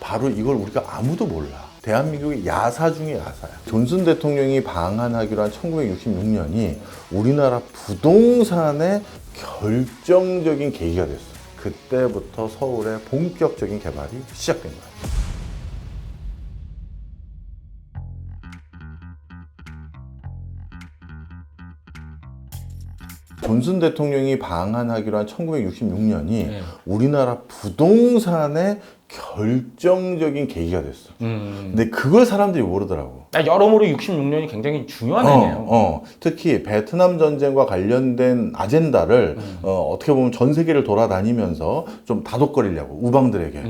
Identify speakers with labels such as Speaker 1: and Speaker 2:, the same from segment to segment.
Speaker 1: 바로 이걸 우리가 아무도 몰라. 대한민국의 야사 중에 야사야. 존슨 대통령이 방한하기로 한 1966년이 우리나라 부동산의 결정적인 계기가 됐어. 그때부터 서울의 본격적인 개발이 시작된 거야. 존슨 대통령이 방한하기로 한 1966년이 우리나라 부동산의 결정적인 계기가 됐어. 근데 그걸 사람들이 모르더라고.
Speaker 2: 여러모로 66년이 굉장히 중요한 해네요.
Speaker 1: 특히 베트남 전쟁과 관련된 아젠다를 어떻게 보면 전 세계를 돌아다니면서 좀 다독거리려고 우방들에게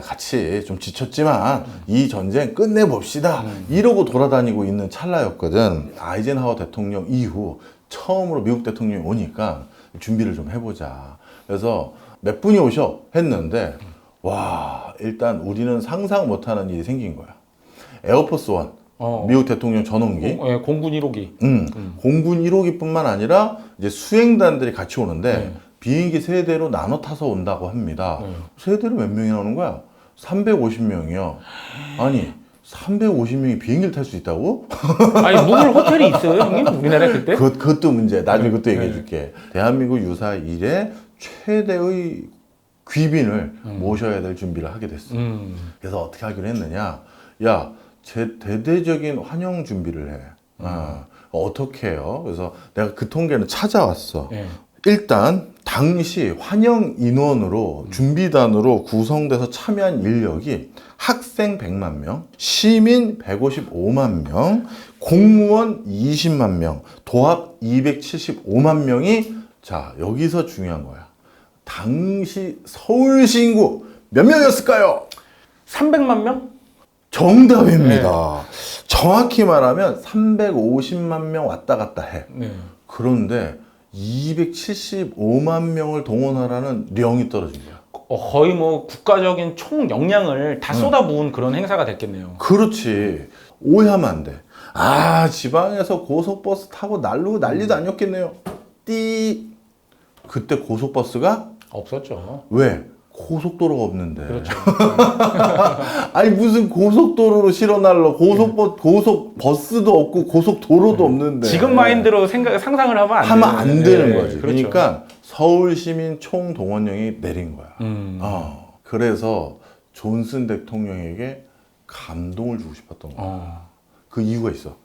Speaker 1: 같이 좀 지쳤지만 이 전쟁 끝내봅시다 이러고 돌아다니고 있는 찰나였거든. 아이젠하워 대통령 이후 처음으로 미국 대통령이 오니까 준비를 좀 해보자. 그래서 몇 분이 오셔 했는데 와, 일단 우리는 상상 못하는 일이 생긴 거야. 에어포스 원, 미국 대통령 전용기,
Speaker 2: 공군 1호기.
Speaker 1: 공군 1호기뿐만 아니라 이제 수행단들이 같이 오는데 비행기 3대로 나눠 타서 온다고 합니다. 3대로 몇 명이 나오는 거야? 350명이요. 아니, 350명이 비행기를 탈 수 있다고?
Speaker 2: 아니, 묵을 호텔이 있어요, 형님? 우리나라에 그때?
Speaker 1: 그것도 문제. 나중에 그것도 얘기해 줄게. 대한민국 유사 이래 최대의 귀빈을 모셔야 될 준비를 하게 됐어. 그래서 어떻게 하기로 했느냐? 야, 대대적인 환영 준비를 해. 어떻게 해요? 그래서 내가 그 통계는 찾아왔어. 일단 당시 환영 인원으로 준비단으로 구성돼서 참여한 인력이 학생 100만 명, 시민 155만 명, 공무원 20만 명, 도합 275만 명이 자, 여기서 중요한 거야. 당시 서울시 인구 몇 명이었을까요?
Speaker 2: 300만 명?
Speaker 1: 정답입니다. 정확히 말하면 350만 명 왔다 갔다 해. 그런데 275만 명을 동원하라는 령이 떨어진 거야.
Speaker 2: 거의 뭐 국가적인 총 역량을 다 쏟아부은 그런 행사가 됐겠네요.
Speaker 1: 그렇지. 오해하면 안 돼. 지방에서 고속버스 타고 난리도 아니었겠네요. 그때 고속버스가
Speaker 2: 없었죠.
Speaker 1: 왜? 고속도로가 없는데.
Speaker 2: 그렇죠.
Speaker 1: 아니 무슨 고속도로로 실어 날러 고속버스도 없고 고속도로도 없는데.
Speaker 2: 지금 마인드로 상상을 하면
Speaker 1: 안 되는 거지.
Speaker 2: 그렇죠.
Speaker 1: 그러니까 서울시민 총동원령이 내린 거야. 그래서 존슨 대통령에게 감동을 주고 싶었던 거야. 그 이유가 있어.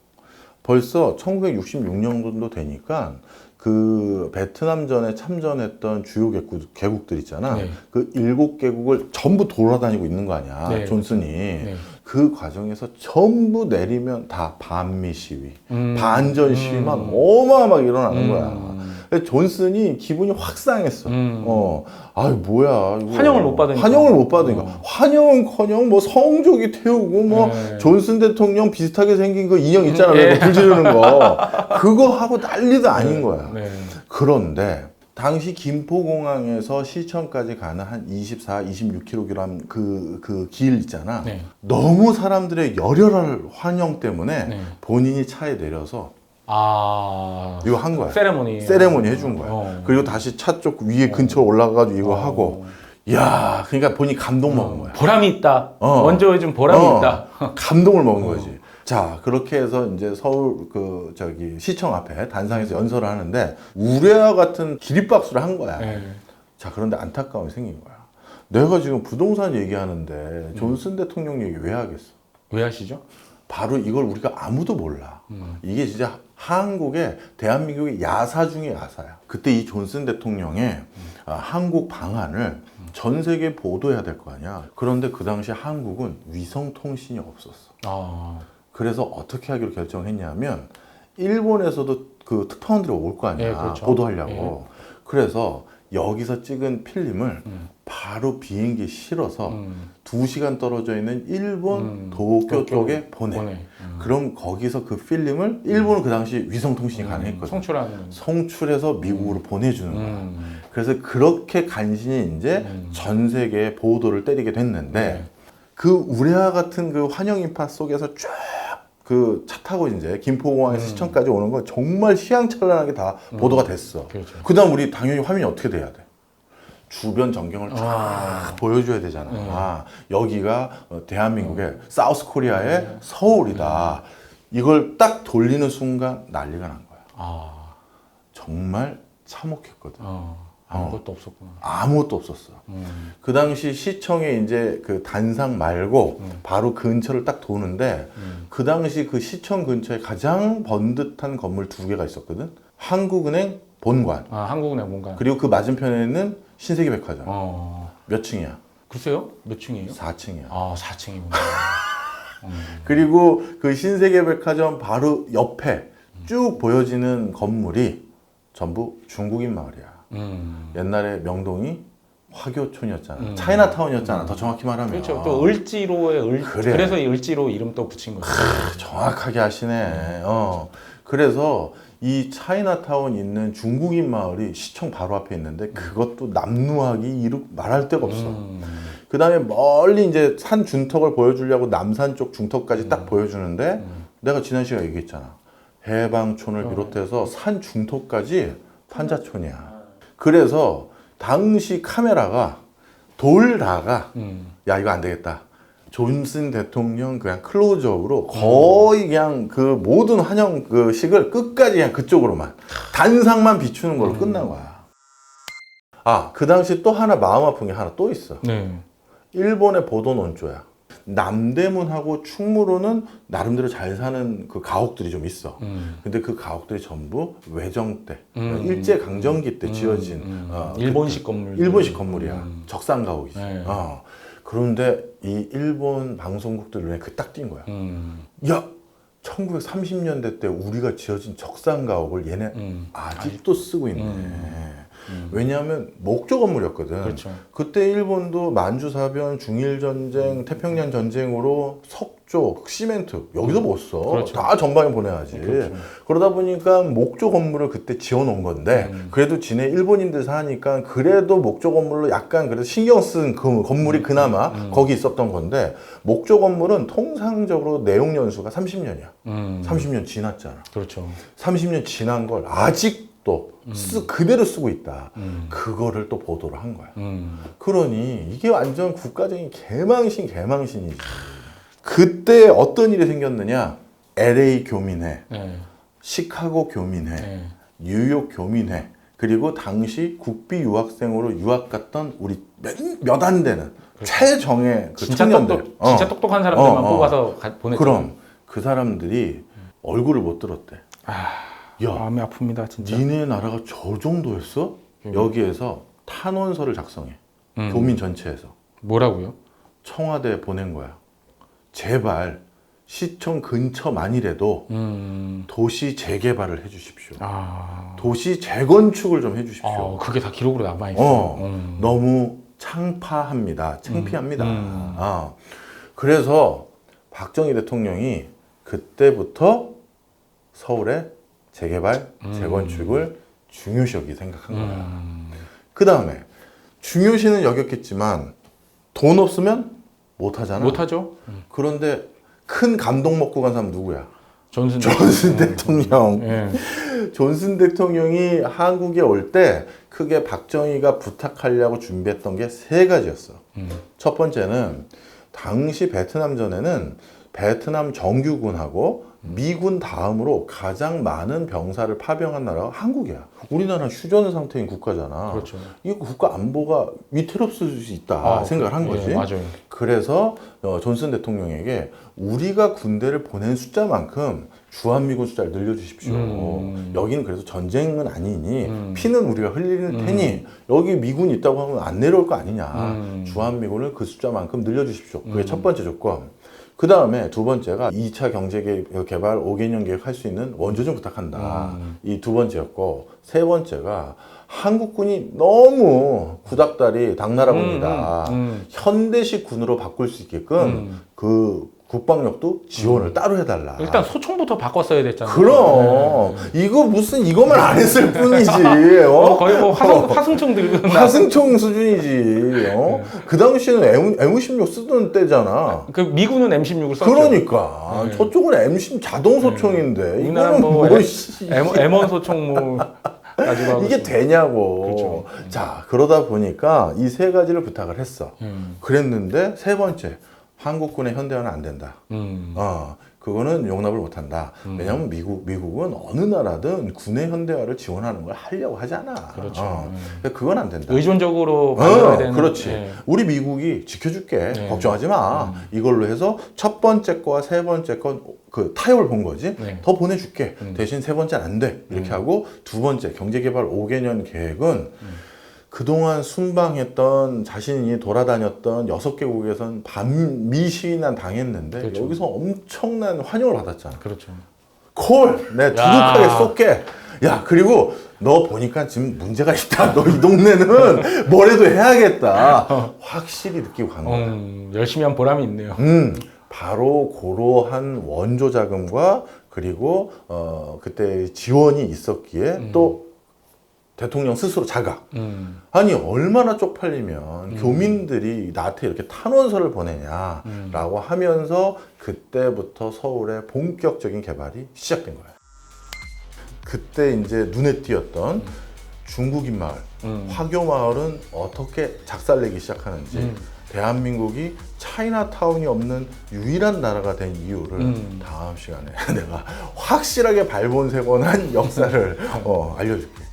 Speaker 1: 벌써 1966년도 되니까 그 베트남전에 참전했던 주요 개국들 있잖아. 그 7개국을 전부 돌아다니고 있는 거 아니야. 존슨이. 그 과정에서 전부 내리면 다 반미 시위, 반전 시위만 어마어마하게 일어나는 거야. 근데 존슨이 기분이 확 상했어. 뭐야. 이거.
Speaker 2: 환영을 못 받으니까.
Speaker 1: 환영은커녕 뭐 성조기 태우고 뭐 존슨 대통령 비슷하게 생긴 그 인형 있잖아. 불 지르는 거. 그거 하고 난리도 아닌 거야. 그런데 당시 김포공항에서 시청까지 가는 한 24, 26km 그 길 있잖아. 너무 사람들의 열혈한 환영 때문에 본인이 차에 내려서 이거 한 거야. 세레모니 해준 거야. 그리고 다시 차 쪽 위에 근처 올라가가지고 이거 하고. 야, 그러니까 본인이 감동 먹은 거야.
Speaker 2: 보람이 있다. 먼저 해준 보람이 있다.
Speaker 1: 감동을 먹은 거지. 자, 그렇게 해서 이제 서울 시청 앞에 단상에서 연설을 하는데 우레와 같은 기립박수를 한 거야. 자, 그런데 안타까움이 생긴 거야. 내가 지금 부동산 얘기하는데 존슨 대통령 얘기 왜 하겠어?
Speaker 2: 왜 하시죠?
Speaker 1: 바로 이걸 우리가 아무도 몰라. 이게 진짜 대한민국의 야사 중에 야사야. 그때 이 존슨 대통령의 한국 방한을 전 세계에 보도해야 될 거 아니야. 그런데 그 당시 한국은 위성통신이 없었어. 그래서 어떻게 하기로 결정을 했냐면 일본에서도 그 특파원들이 올 거 아니야.
Speaker 2: 그렇죠.
Speaker 1: 보도하려고. 그래서 여기서 찍은 필름을 바로 비행기에 실어서 2시간 떨어져 있는 일본 도쿄 쪽에 보내. 그럼 거기서 그 필름을 일본은 그 당시 위성통신이 가능했거든. 송출해서 미국으로 보내주는 거야. 그래서 그렇게 간신히 이제 전 세계에 보도를 때리게 됐는데 그 우레와 같은 그 환영 인파 속에서 쭉 그 차 타고 이제 김포공항에서 시청까지 오는 건 정말 휘황찬란하게 다 보도가 됐어. 그 다음 우리 당연히 화면이 어떻게 돼야 돼? 주변 전경을 쫙 보여줘야 되잖아. 여기가 대한민국의 사우스 코리아의 서울이다. 이걸 딱 돌리는 순간 난리가 난 거야. 정말 참혹했거든.
Speaker 2: 아무것도 없었구나.
Speaker 1: 아무것도 없었어. 그 당시 시청에 이제 그 단상 말고 바로 근처를 딱 도는데 그 당시 그 시청 근처에 가장 번듯한 건물 두 개가 있었거든. 한국은행 본관.
Speaker 2: 한국은행 본관.
Speaker 1: 그리고 그 맞은편에는 신세계백화점. 몇 층이야?
Speaker 2: 글쎄요? 몇 층이에요?
Speaker 1: 4층이야.
Speaker 2: 4층이구나.
Speaker 1: 그리고 그 신세계백화점 바로 옆에 쭉 보여지는 건물이 전부 중국인 마을이야. 옛날에 명동이 화교촌이었잖아. 차이나타운이었잖아. 더 정확히 말하면.
Speaker 2: 그렇죠. 또 을지로의
Speaker 1: 그래.
Speaker 2: 그래서 이 을지로 이름 또 붙인 거죠.
Speaker 1: 정확하게 하시네. 그래서 이 차이나타운 있는 중국인 마을이 시청 바로 앞에 있는데 그것도 남루하기 말할 데가 없어. 그 다음에 멀리 이제 산 중턱을 보여주려고 남산 쪽 중턱까지 딱 보여주는데 내가 지난 시간에 얘기했잖아. 해방촌을 비롯해서 산 중턱까지 판자촌이야. 그래서 당시 카메라가 돌다가 야 이거 안 되겠다. 존슨 대통령 그냥 클로즈업으로 거의 그냥 그 모든 환영 그 식을 끝까지 그냥 그쪽으로만 단상만 비추는 걸로 끝난 거야. 그 당시 또 하나 마음 아픈 게 하나 또 있어.
Speaker 2: 네.
Speaker 1: 일본의 보도 논조야. 남대문하고 충무로는 나름대로 잘 사는 그 가옥들이 좀 있어. 근데 그 가옥들이 전부 외정 때, 일제 강점기 때 지어진
Speaker 2: 일본식 건물.
Speaker 1: 일본식 건물이야. 적산 가옥이지.
Speaker 2: 네.
Speaker 1: 그런데 이 일본 방송국들 눈에 그 딱 띈 거야. 야, 1930년대 때 우리가 지어진 적산 가옥을 얘네 아직도 쓰고 있네. 왜냐하면 목조 건물이었거든.
Speaker 2: 그렇죠.
Speaker 1: 그때 일본도 만주사변, 중일전쟁, 태평양 전쟁으로 석조, 시멘트 여기서 못 써.
Speaker 2: 그렇죠.
Speaker 1: 다 전방에 보내야지.
Speaker 2: 그렇죠.
Speaker 1: 그러다 보니까 목조 건물을 그때 지어놓은 건데 그래도 지네 일본인들 사니까 그래도 목조 건물로 약간 그래도 신경 쓴 그 건물이 그나마 거기 있었던 건데 목조 건물은 통상적으로 내용 연수가 30년이야. 30년 지났잖아.
Speaker 2: 그렇죠.
Speaker 1: 30년 지난 걸 아직도 그대로 쓰고 있다. 그거를 또 보도를 한 거야. 그러니 이게 완전 국가적인 개망신이지. 그때 어떤 일이 생겼느냐? LA 교민회,
Speaker 2: 네.
Speaker 1: 시카고 교민회,
Speaker 2: 네.
Speaker 1: 뉴욕 교민회, 그리고 당시 국비 유학생으로 유학 갔던 우리 몇 안 되는 최정예 그
Speaker 2: 진짜
Speaker 1: 청년들.
Speaker 2: 진짜 똑똑한 사람들만 뽑아서 보냈죠.
Speaker 1: 그럼 그 사람들이 얼굴을 못 들었대. 야,
Speaker 2: 마음이 아픕니다, 진짜.
Speaker 1: 니네 나라가 저 정도였어? 여기에서 탄원서를 작성해. 교민 전체에서.
Speaker 2: 뭐라고요?
Speaker 1: 청와대에 보낸 거야. 제발 시청 근처만이라도 도시 재개발을 해주십시오. 도시 재건축을 좀 해주십시오.
Speaker 2: 그게 다 기록으로 남아있어.
Speaker 1: 너무 창피합니다. 그래서 박정희 대통령이 그때부터 서울의 재개발, 재건축을 중요시 여기 생각한 거야. 그 다음에 중요시는 여겼겠지만 돈 없으면 못 하잖아.
Speaker 2: 못하죠.
Speaker 1: 그런데 큰 감동 먹고 간 사람 누구야?
Speaker 2: 존슨
Speaker 1: 대통령.
Speaker 2: 네.
Speaker 1: 존슨 대통령이 한국에 올 때 크게 박정희가 부탁하려고 준비했던 게 세 가지였어. 첫 번째는 당시 베트남전에는 베트남 정규군하고 미군 다음으로 가장 많은 병사를 파병한 나라가 한국이야. 우리나라 휴전 상태인 국가잖아.
Speaker 2: 그렇죠.
Speaker 1: 이 국가 안보가 위태롭을 수 있다 생각을 한 거지.
Speaker 2: 맞아요.
Speaker 1: 그래서 존슨 대통령에게 우리가 군대를 보낸 숫자만큼 주한미군 숫자를 늘려주십시오. 여기는 그래서 전쟁은 아니니 피는 우리가 흘릴 테니 여기 미군이 있다고 하면 안 내려올 거 아니냐. 주한미군을 그 숫자만큼 늘려주십시오. 그게 첫 번째 조건. 그 다음에 두 번째가 2차 경제개발 5개년 계획 할 수 있는 원조 좀 부탁한다. 이 두 번째였고, 세 번째가 한국군이 너무 구닥다리 당나라군이다. 현대식 군으로 바꿀 수 있게끔 그 국방력도 지원을 따로 해달라.
Speaker 2: 일단 소총부터 바꿨어야 됐잖아요.
Speaker 1: 그럼 이거 무슨 이것만 안 했을 뿐이지.
Speaker 2: 거의 뭐 화승총 들고
Speaker 1: 화승총 수준이지. 그 당시에는 M16 쓰던 때잖아.
Speaker 2: 그 미군은 M16을 썼죠.
Speaker 1: 그러니까 저쪽은 M16 자동 소총인데
Speaker 2: 우리나라
Speaker 1: 이거는
Speaker 2: 뭐
Speaker 1: 뭐
Speaker 2: M1 소총 뭐 가지고 하고
Speaker 1: 이게
Speaker 2: 있습니다.
Speaker 1: 되냐고.
Speaker 2: 그렇죠.
Speaker 1: 자, 그러다 보니까 이 세 가지를 부탁을 했어. 그랬는데 세 번째, 한국군의 현대화는 안 된다. 그거는 용납을 못 한다. 왜냐하면 미국은 어느 나라든 군의 현대화를 지원하는 걸 하려고 하잖아.
Speaker 2: 그렇죠.
Speaker 1: 그건 안 된다.
Speaker 2: 의존적으로 받아야 되는.
Speaker 1: 그렇지.
Speaker 2: 예.
Speaker 1: 우리 미국이 지켜줄게.
Speaker 2: 네.
Speaker 1: 걱정하지 마. 이걸로 해서 첫 번째 거와 세 번째 거 그 타협을 본 거지.
Speaker 2: 네.
Speaker 1: 더 보내줄게. 대신 세 번째는 안 돼. 이렇게 하고 두 번째 경제개발 5개년 계획은 그동안 순방했던 자신이 돌아다녔던 6개국에선 반미시난 당했는데
Speaker 2: 그렇죠.
Speaker 1: 여기서 엄청난 환영을 받았잖아.
Speaker 2: 그렇죠.
Speaker 1: 콜! 내 두둑하게 쏠게. 야, 그리고 너 보니까 지금 문제가 있다. 너 이 동네는 뭐래도 해야겠다. 확실히 느끼고 간 거야.
Speaker 2: 열심히 한 보람이 있네요.
Speaker 1: 바로 그러한 원조 자금과 그리고 그때 지원이 있었기에 또 대통령 스스로 자각. 아니 얼마나 쪽팔리면 교민들이 나한테 이렇게 탄원서를 보내냐라고 하면서 그때부터 서울의 본격적인 개발이 시작된 거예요. 그때 이제 눈에 띄었던 중국인 마을, 화교 마을은 어떻게 작살내기 시작하는지, 대한민국이 차이나타운이 없는 유일한 나라가 된 이유를 다음 시간에 내가 확실하게 발본색원한 역사를 알려줄게.